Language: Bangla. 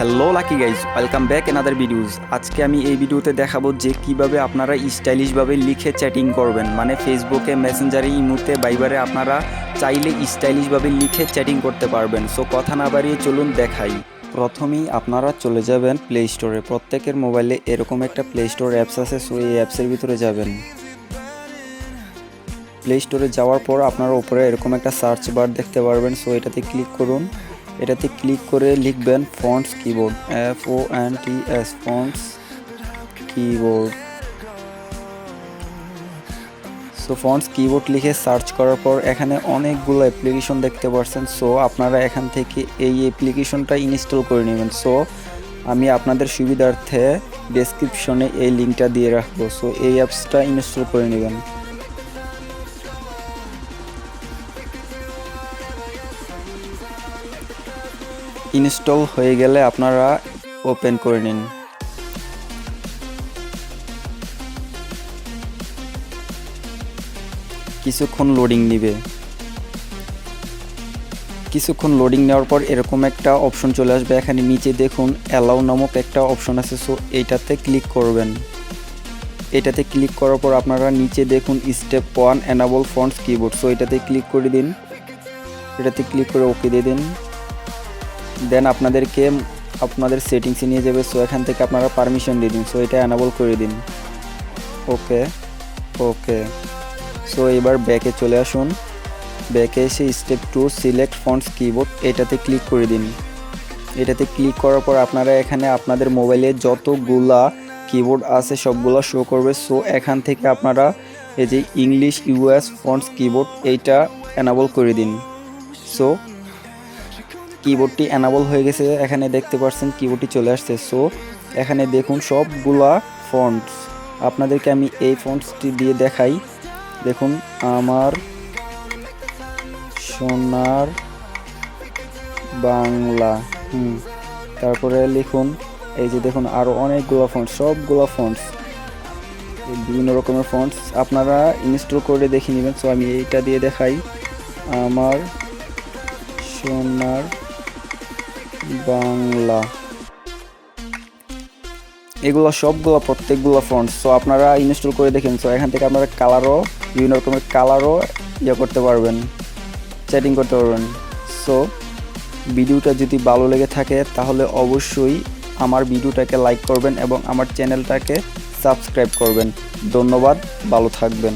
Hello lucky guys, welcome back another videos. আজকে আমি এই ভিডিওতে দেখাবো যে কিভাবে আপনারা স্টাইলিশভাবে লিখে চ্যাটিং করবেন, মানে ফেসবুকে, মেসেঞ্জারে, ইমোতে, ভাইবারে আপনারা চাইলে স্টাইলিশভাবে লিখে চ্যাটিং করতে পারবেন। সো কথা না বাড়িয়ে চলুন দেখাই। প্রথমেই আপনারা চলে যাবেন প্লে স্টোরে। প্রত্যেকের মোবাইলে এরকম একটা প্লে স্টোর অ্যাপস আছে, সো এই অ্যাপসের ভিতরে যাবেন। প্লে স্টোরে যাওয়ার পর আপনারা উপরে এরকম একটা সার্চ বার দেখতে পারবেন, সো এটাতে ক্লিক করুন। এটাতে ক্লিক করে লিখবেন fonts keyboard, FONTS fonts keyboard. So fonts keyboard লিখে সার্চ করার পর এখানে অনেকগুলো অ্যাপ্লিকেশন দেখতে পাচ্ছেন। সো আপনারা এখান থেকে এই অ্যাপ্লিকেশনটা ইনস্টল করে নেবেন। সো আমি আপনাদের সুবিধার্থে ডেসক্রিপশনে এই লিঙ্কটা দিয়ে রাখবো। সো এই অ্যাপসটা ইনস্টল করে নেবেন। ইনস্টল হয়ে গেলে আপনারা ওপেন করে নিন। কিছুক্ষণ লোডিং নেবে। কিছুক্ষণ লোডিং নেওয়ার পর এরকম একটা অপশন চলে আসবে। এখানে নিচে দেখুন অ্যালাউ নামক একটা অপশন আছে, সো এইটাতে ক্লিক করবেন। এটাতে ক্লিক করার পর আপনারা নিচে দেখুন step 1 enable fonts keyboard, so এটাতে ক্লিক করে দিন। এটাতে ক্লিক করে ওকে দিয়ে দিন। দেন আপনাদেরকে আপনাদের সেটিংসে নিয়ে যাবে। সো এখান থেকে আপনারা পারমিশন দিয়ে দিন। সো এটা এনাবল করে দিন। ওকে ওকে। সো এবার ব্যাকে চলে আসুন। ব্যাকে এসে স্টেপ 2 সিলেক্ট ফন্টস কিবোর্ড, এটাতে ক্লিক করে দিন। এটাতে ক্লিক করার পর আপনারা এখানে আপনাদের মোবাইলে যতগুলা কিবোর্ড আছে সবগুলা শো করবে। সো এখান থেকে আপনারা এই যে ইংলিশ US ফন্টস কিবোর্ড এইটা এনাবল করে দিন। সো কিবোর্ডটি এনাবল হয়ে গেছে, এখানে দেখতে পাচ্ছেন কিবোর্ডটি চলে আসছে। সো এখানে দেখুন সবগুলা ফন্টস। আপনাদেরকে আমি এই ফন্টসটি দিয়ে দেখাই। দেখুন আমার সোনার বাংলা, তারপরে লিখুন এই যে দেখুন আরও অনেকগুলো ফন্টস, সবগুলো ফন্টস, বিভিন্ন রকমের ফন্টস আপনারা ইনস্টল করে দেখে নেবেন। সো আমি এইটা দিয়ে দেখাই, আমার সোনার বাংলা। এগুলো সবগুলো প্রত্যেকগুলো ফন্টস। সো আপনারা ইনস্টল করে দেখেন। সো এখান থেকে আপনারা কালারও, বিভিন্ন রকমের কালারও করতে পারবেন, চ্যাটিং করতে পারবেন। সো ভিডিওটা যদি ভালো লেগে থাকে তাহলে অবশ্যই আমার ভিডিওটাকে লাইক করবেন এবং আমার চ্যানেলটাকে সাবস্ক্রাইব করবেন। ধন্যবাদ, ভালো থাকবেন।